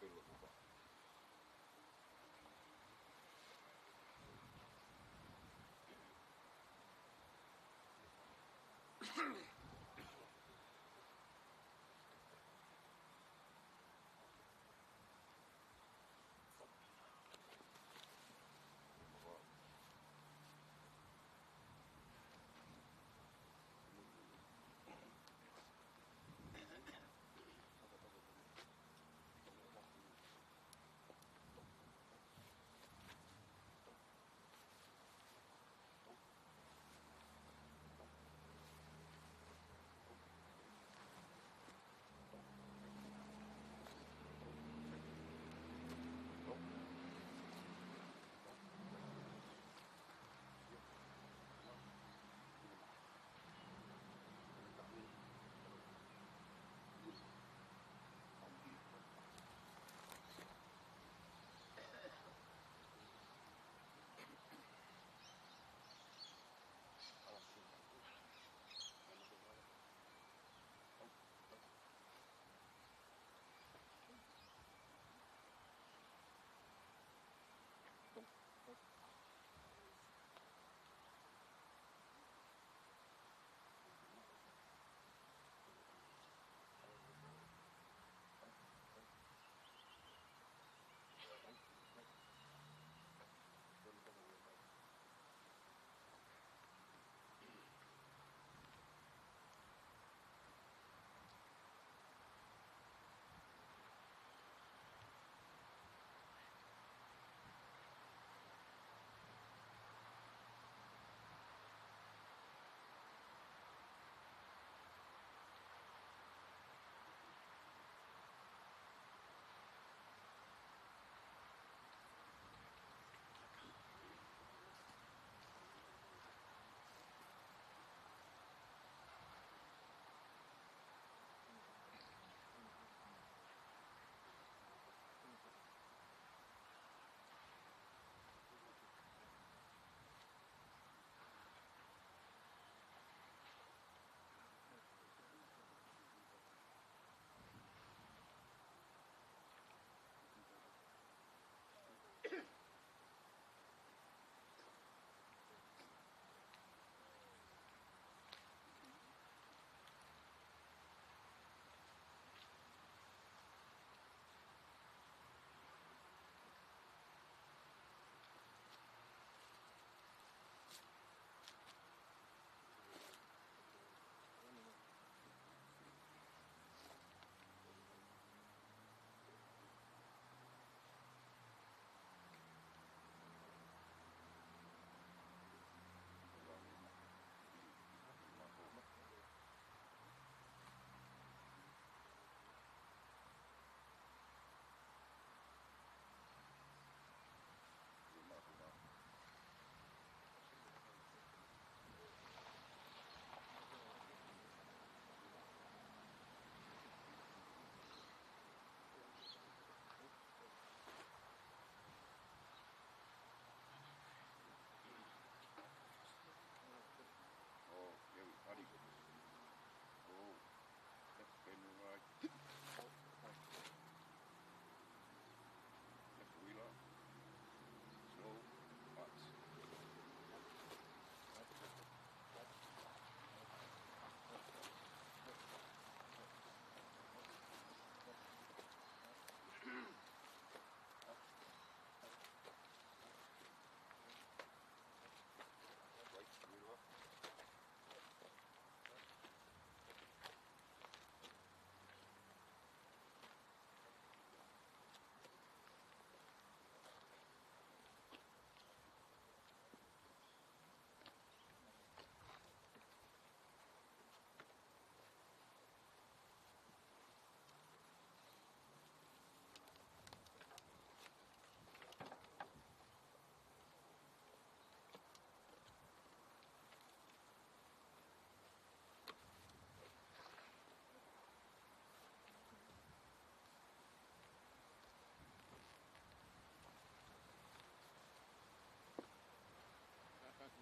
pellolla mukaan.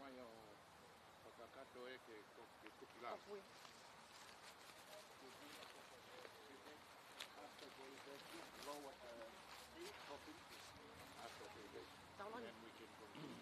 Mai o păcăcatul e că e copilaj. Asta lower topping after the day. And we can continue.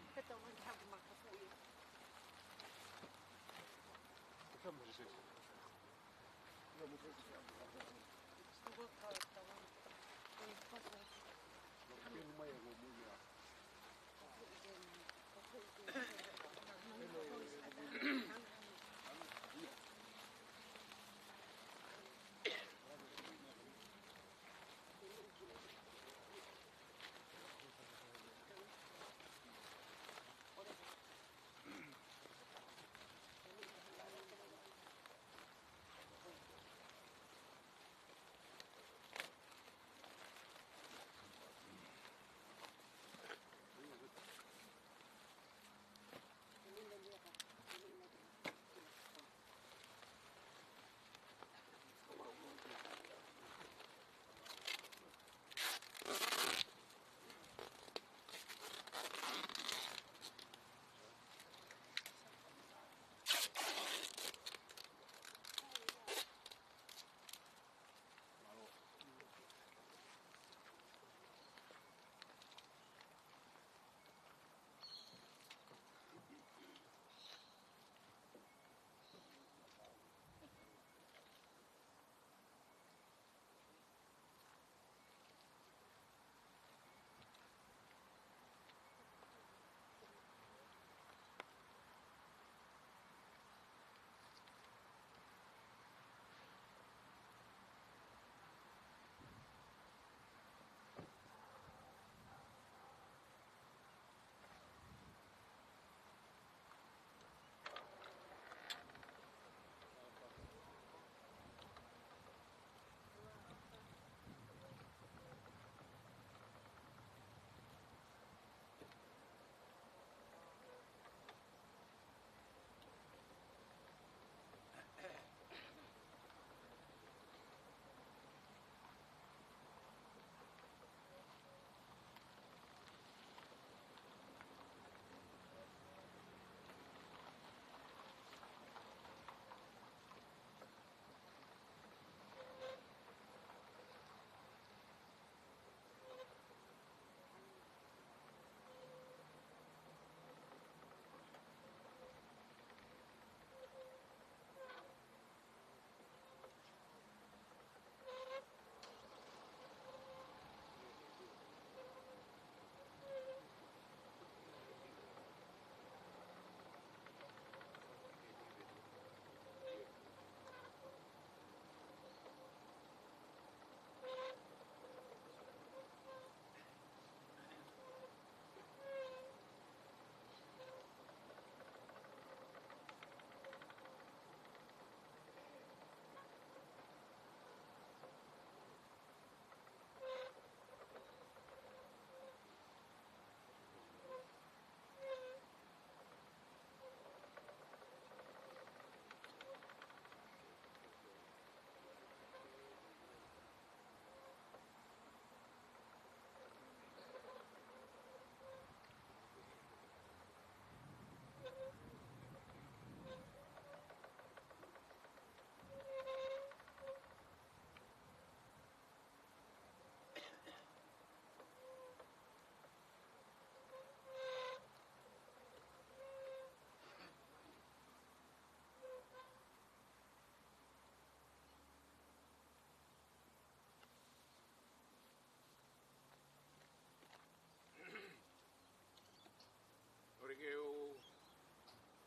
Orike o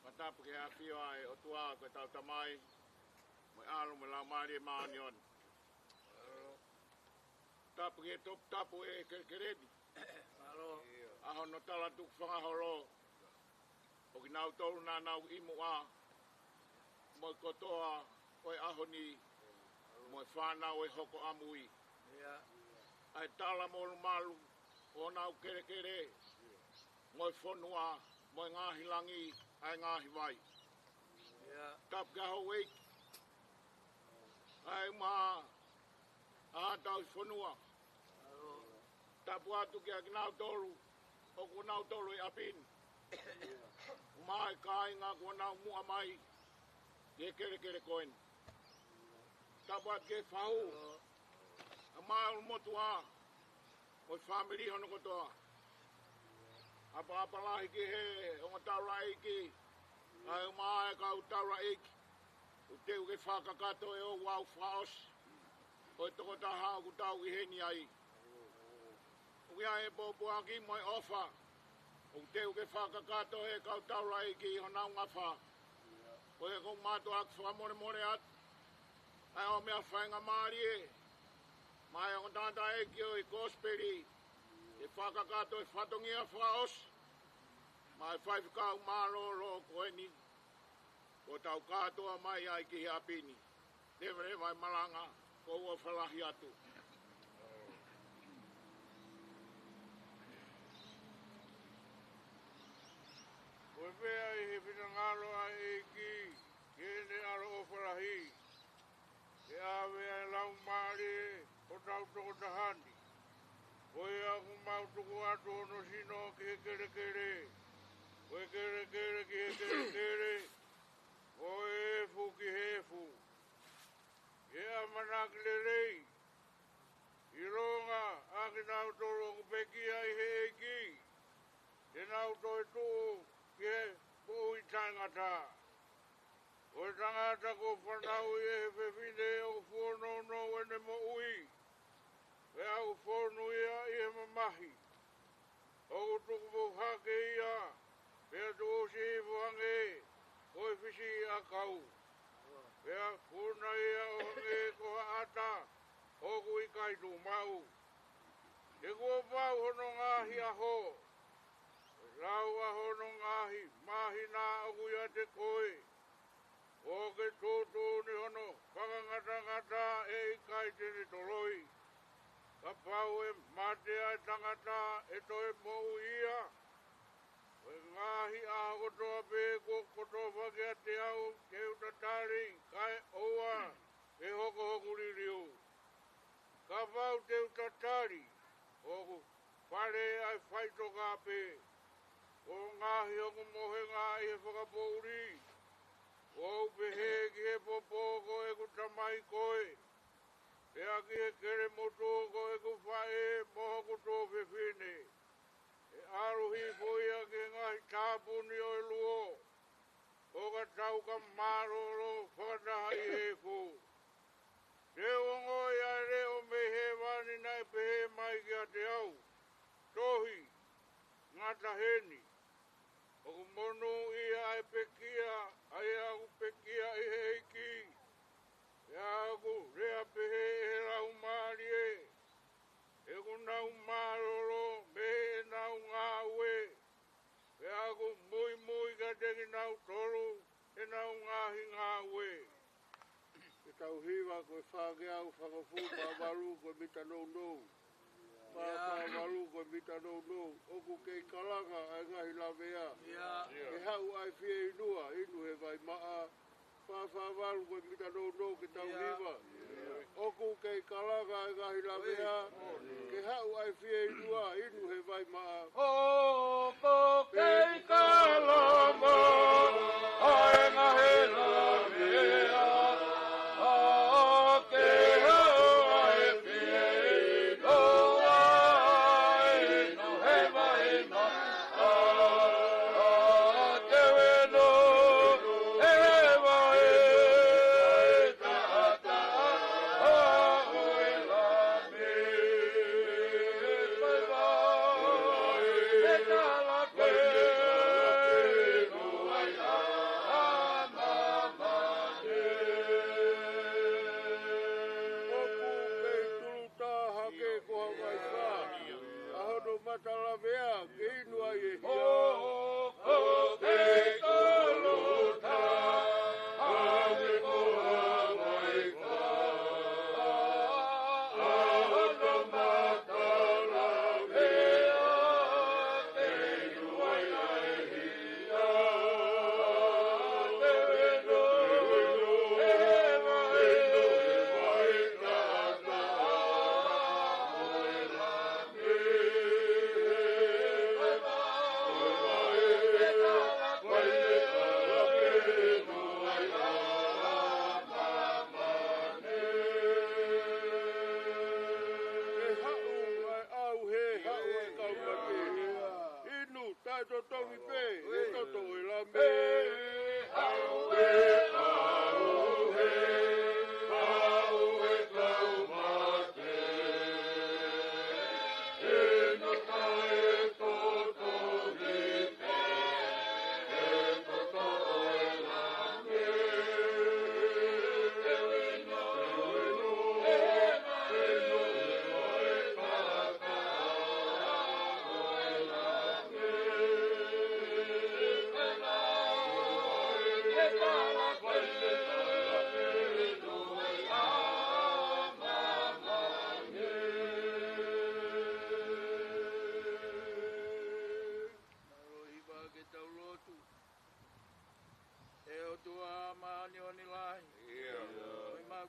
matapu ke awhio ai o tua koe tau tamai. Moi alo me lau maari e maani on. Tapu ke top tapu e kerkeredi. Aho no tala tuku whangaholo. O ki nau tolu nā nau imu a. Moi kotoa koe aho ni. Moi whanau e hoko amui. Ai tala molu malu o nau kere kere. Moi whonua, moi ngāhi langi, ai ngāhi vai. Tapu ka hau eik. Ai maha, aha tau whonua. Tapu atu kia ki nau tolu, o ku nau tolu e apin. Mai kai ngā kua nau mua mai, ke kere kere koen. Tapu atu ke whau, a Mau motua. O family hono kotoa. Apa lahi ki he, o taura iki. Ai mai ka taura iki. O te uke whakakato e o wau whaos. O toko taha ku tau i heni ai. O ia e popoa ki moi ofa. O te uke whakakato e ka taura iki ho nau ngawha. O e kong mato ak whamore more at. Ai o mea whainga maari e. Mai o tata eki o i kosperi. E whakakato e whatongia whaos. Mai whaifukau maroro ko e ni. Ko tau katoa mai ai ki hapini. Tevere mai malanga ko ua whalahi atu. Koe pēa i he pinangalo ai eki. Kene aro o whalahi. E awe ai lau maari o tau toko tahani. Koe aku mau tuku atu ono sino ki he kere kere. Koe kere kere ki he kere kere. Koe efu ki hefu. E amanak le rei. I ronga aki nau toro ku peki ai he eki. Te nau toi tuu ki he pui tangata. Koe tangata ko whanau i e he whewhine o whono no ene mo ui. E au whonu ia i he mamahi. O tuku mo hake ia. Pea tu o si hifuange. Koe whisi a kau. Pea puna ia o hange ko ata. O kui kai tu mau. E kua pau hono ngahi aho. Rau a hono ngahi. Mahi nā o kui a te koe. O ke tūtū ni hono. Whakangata ngata e i kai tene toloi. Ka pau e mate ai tangata e toi mou ia. E ngahi a kotoa pē ko kotoa whakea te au te utatari kai oua e hoko hoku ririu. Ka pau te utatari hoku whare ai whaitoka pē. O ngahi hoku mohenga i he whakapouri. O upehe ki he popoko e ku tamai koe. Pea ki he kere motoko e ku whae moho ku tō whiwhine. E aruhi poia ki ngahi tāpuni o e luo. O ka tau ka maroro whakataha i he fu. Te ongo i a reo me he wani nai pehe mai ki a te au. Tohi, ngata heni. O ku monu i a e pekia, ai a ku pekia i he iki. E a ku rea pehe e rau maari e. E ku nau maroro me e nau ngāwe. E a ku mui mui ka teki nau toru e nau ngāhi ngāwe. E tau hiwa koe whāke au whakafu pāwaru koe mita nou nou. Pāwaru koe mita nou nou. Oku kei kalanga ai ngahi lawea. E hau ai fie inua, inu he vai maa. Pāwaru koe mita nou nou ke tau hiwa. Oku kei kalanga ai ngahi lawea. Ke hau ai fie inua, inu he vai maa. Oku kei kalanga ai ngahi lawea.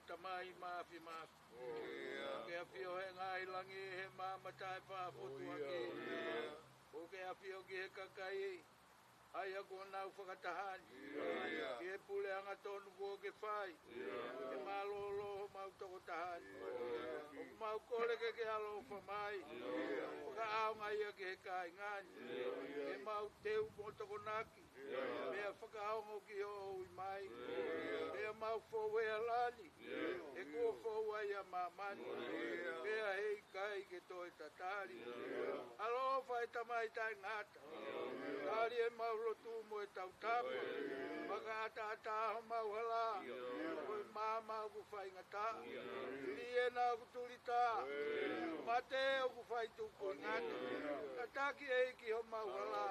Tamai mafi mafi. Ke afio he ngai langi he mama tai pa fotu aki. O ke afio ki he kakai. Ai ako nau whakatahani. Ke pule anga tonu ko ke whai. Ke malolo mau toko tahani. O mau kore ke alo whamai. Whaka ao ngai ke he kai ngani. Ke mau teu mo toko naki. Mea whakaongo ki o ui mai. Mea mau fōwea lani. E kua fōwea mamani. Mea hei kai ke toi tatari. Alo whai tamai tai ngata. Kari e mau lotu mo e tau tapa. Maka ata ata ho mau hala. Koi mama ku whai ngata. Lie na ku tulita. Mate o ku whai tuku ngata. Kataki e ki ho mau hala.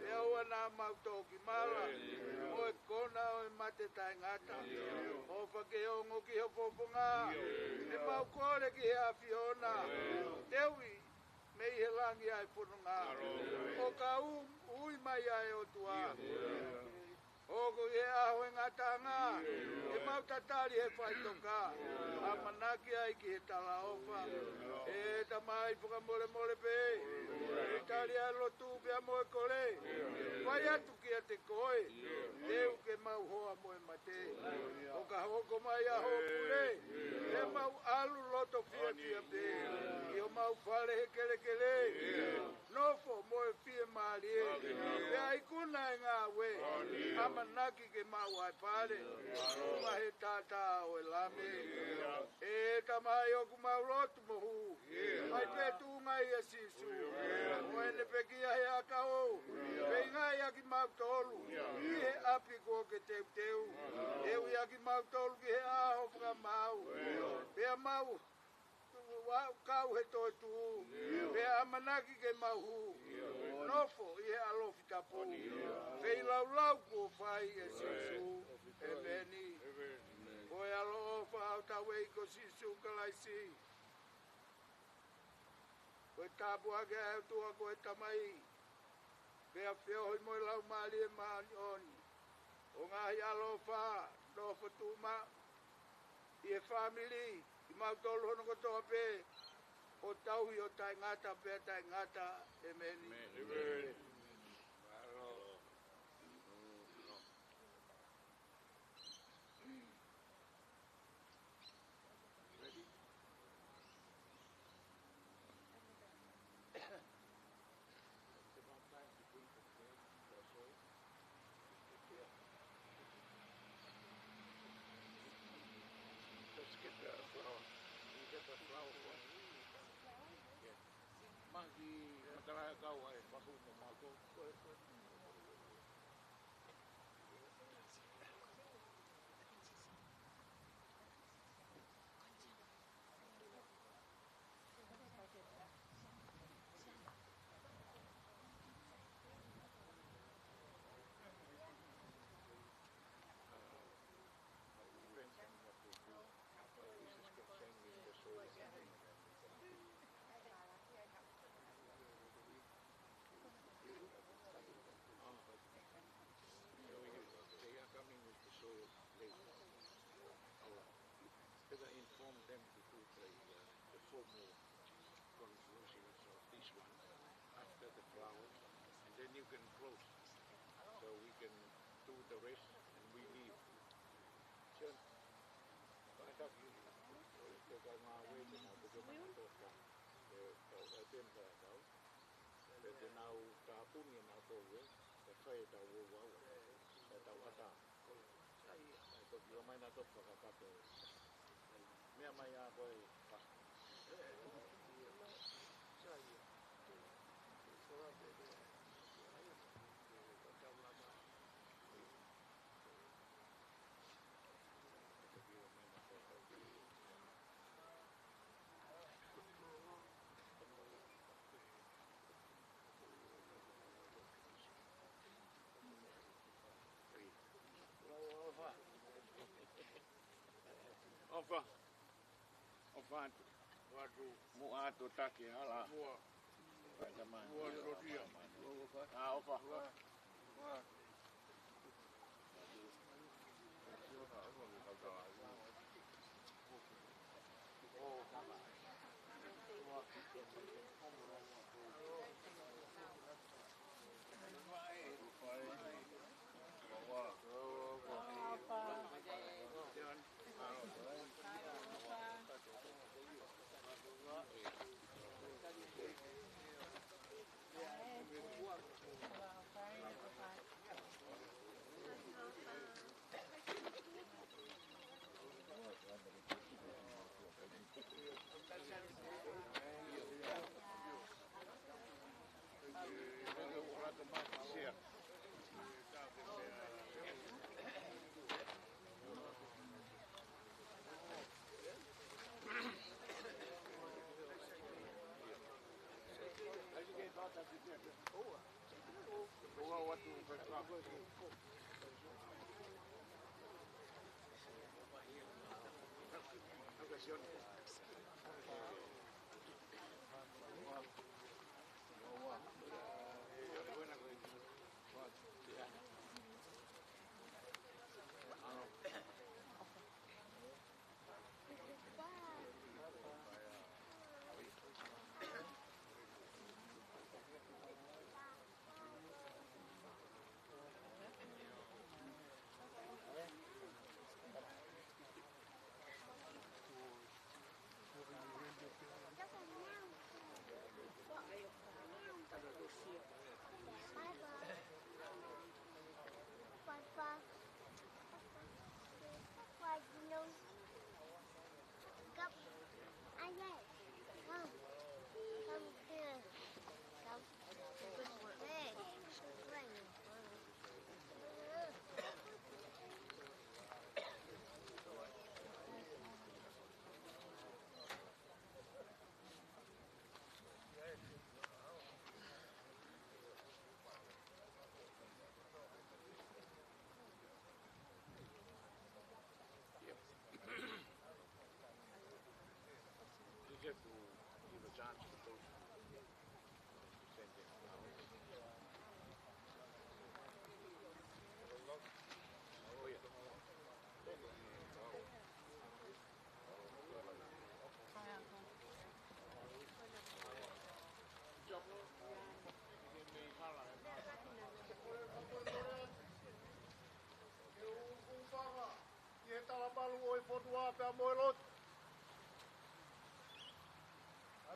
E aua na mau toki mala. O e kona o e mate tai ngata. O whake ongo ki ho poponga. E mau kore ki he a Fiona. Teui. Mei he langi ai pununga. O ka ui mai ai o tua. O ko he aho e ngatanga. E mau tatari he whai toka. A manaki ai ki he tala ofa. E tamai puka mole mole pe. E tari ai lotu pe a moe kore. Wai atu ki a te koe. Teu ke mau hoa moe mate. O ka hoko mai a hopule. E mau alu loto fia fia pe. I o mau whare he kere kere. Nofo moe fia maari e. E ai kuna e ngā we. Amanaki ke mau ai pare. Uma he tata o e lame. E tamai o ku mau lotu mohu. Ai petu ngai a sisu. O ene pekia he aka o. Pei ngai aki mau tolu. I he api ko ke teu teu. Eu i aki mau tolu ki he aho whaka mau. Pea mau. Kau he toi tu. Pea amanaki ke mau hu. Nofo i he alofi tapu. Pei lau lau ko whai e sisu. E veni. Koe alo ofa au tawei ko sisu kalaisi. Koe tapu ake au tua koe tamai. Pea whio hoi moi lau maali e maani oni. O ngahi alo wha. Nofo tuma. I e family. I mau tolu hono kotoa pe. O tauhi o tai ngata pe tai ngata. Emeni. Amen. Magi matara kau ai pasu mo mago. Inform them to do the formal conclusions of this one after the flowers, and then you can close, so we can do the rest and we leave. Sure. I thought you took on our way to now to go to the now tapung in our way, the fate of Ouau Telio. I thought you might not have forgotten. Mea mai a koe pa. Ofa. Ofa atu. Watu. Mua atu taki hala. Mua. Mua rotia. Ah, ofa.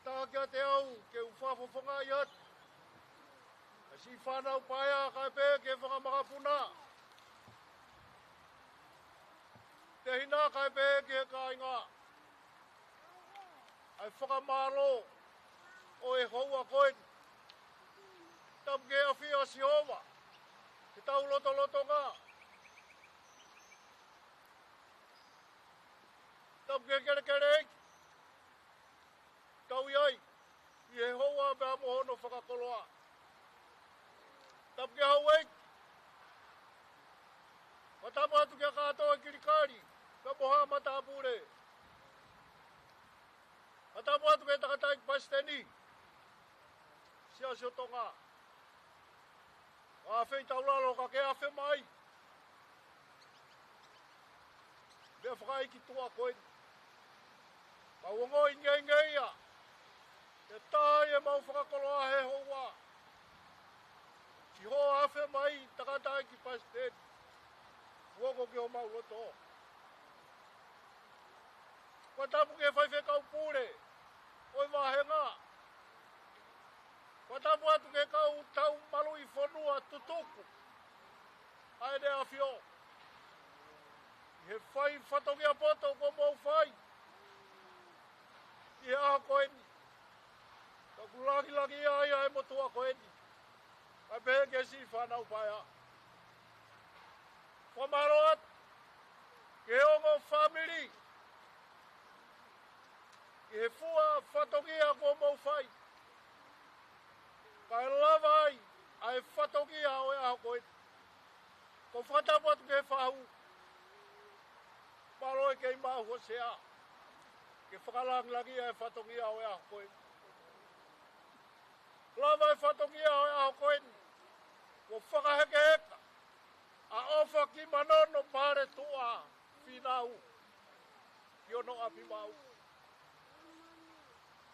Ata kia te au ke uwhawhawhanga iat. Si whanau paia kai pē ke whakamahapuna. Te hina kai pē ke kāinga. Ai whakamaro o e houa koen. Tam ke awhia si hova. Te tau loto loto ngā. Tam ke kere kere eik. Tau iai. I he hoa pēa mohono whakakoloa. Tam ke hau eik. Matamu atu kia kātoa kirikari. Ka moha matapure. Matamu atu kia takatai pasteni. Sia siotonga. Awhei taulalo ka ke awhe mai. Mea whakai ki tua koen. Ka wongo i ngei ia. Te tai e mau whakakoloa he hoa. Si ho awhe mai takatai ki pasteni. Woko ki ho mau loto. Kwa tapu ke whaiwhe kau pūre. Oi wahenga. Kwa tapu atu ke kau tau malu i whanua tutuku. Aere a whio. He whai whatongi a poto ko mou whai. I he aha koeni. Ka kulaki laki ia e motua koeni. Ka pehe ke si whanau paia. Whamaroat. Ke ongo family. I he fua whatongi a ko mou whai. Ka lawai ai whatongi a o e aha koeni. Ko whatapu atu ke whahu. Malo ke mau ho sea. Ke whakalang lagi e whatongia o e aho koe. Lava e whatongia o e aho koe. Ko whakaheke heka. A ofa ki manono pare tua finau. Ki ono api mau.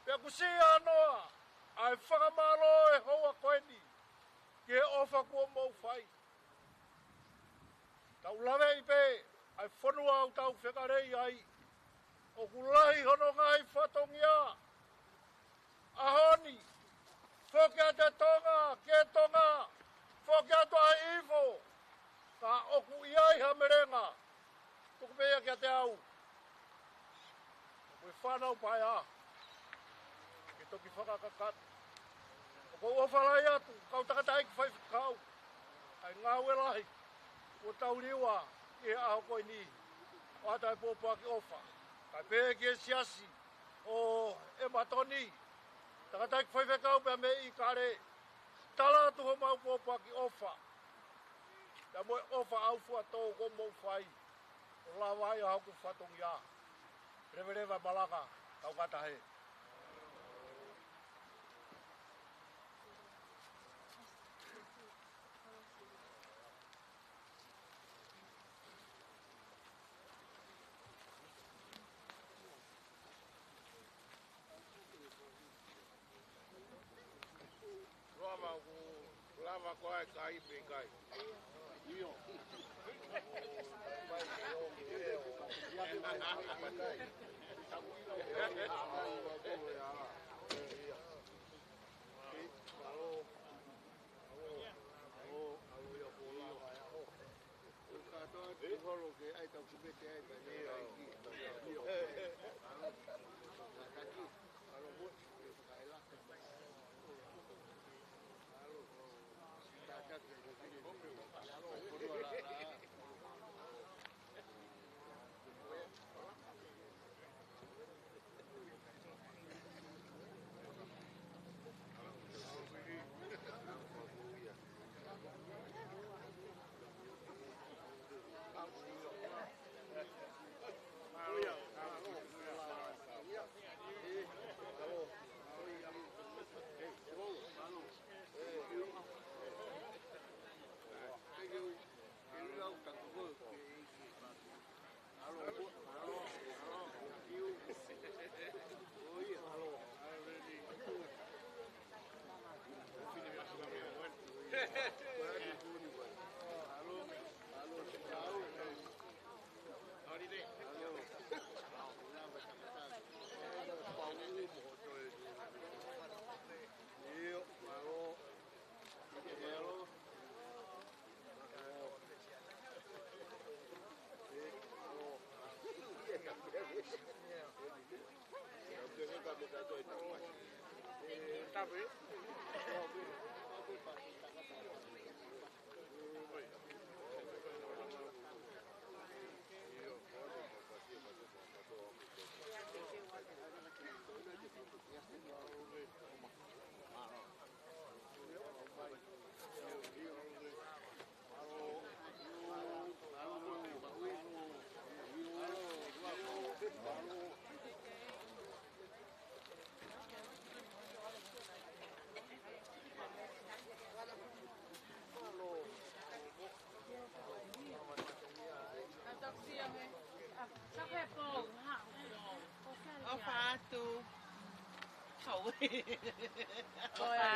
Pea kusia noa. Ai whakamalo e hoa koe ni. Ke ofa kua mau whai. Tau lawe i pe. Ai whanua au tau whekarei ai. O kulahi hono ngai whatongia. Ahoni. Whoke a te tonga, ke tonga. Whoke a toa iwo. Ka oku iai hamerenga. Tuku pea kia te au. Koe whanau pai a. Ke toki whakakakat. O kou ofalai atu. Kau takatai ki whai whakau. Ai ngāwe lahi. O tau riwa. E aho koe ni. O atai pōpua ki ofa. Kai pēhe ki e siasi. O e matoni. Takatai ki whai whakau pēa me i kare. Tala atu ho mau pōpua ki ofa. Ka moe ofa au fua tō ko mou whai. O la wai a haku whatongi a. Rewa malaka. Kau kata he. Lava koe kai pe kai. Io.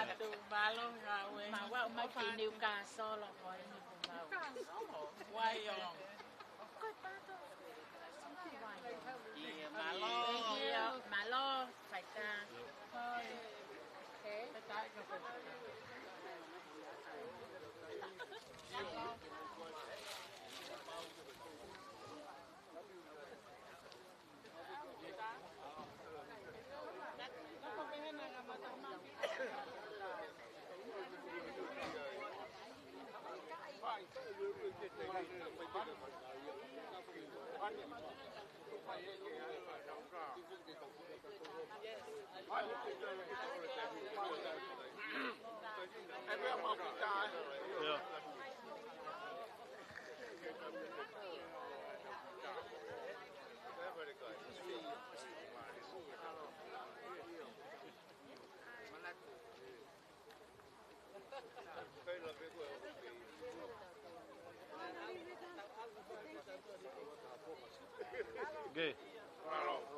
Fatu malo ngawe. Mawa umaki Newcastle lo ko ni mau. Wayong. Iya malo. Iya malo phải ta. Thế. Phải ta cho Yeah. Okay. Malo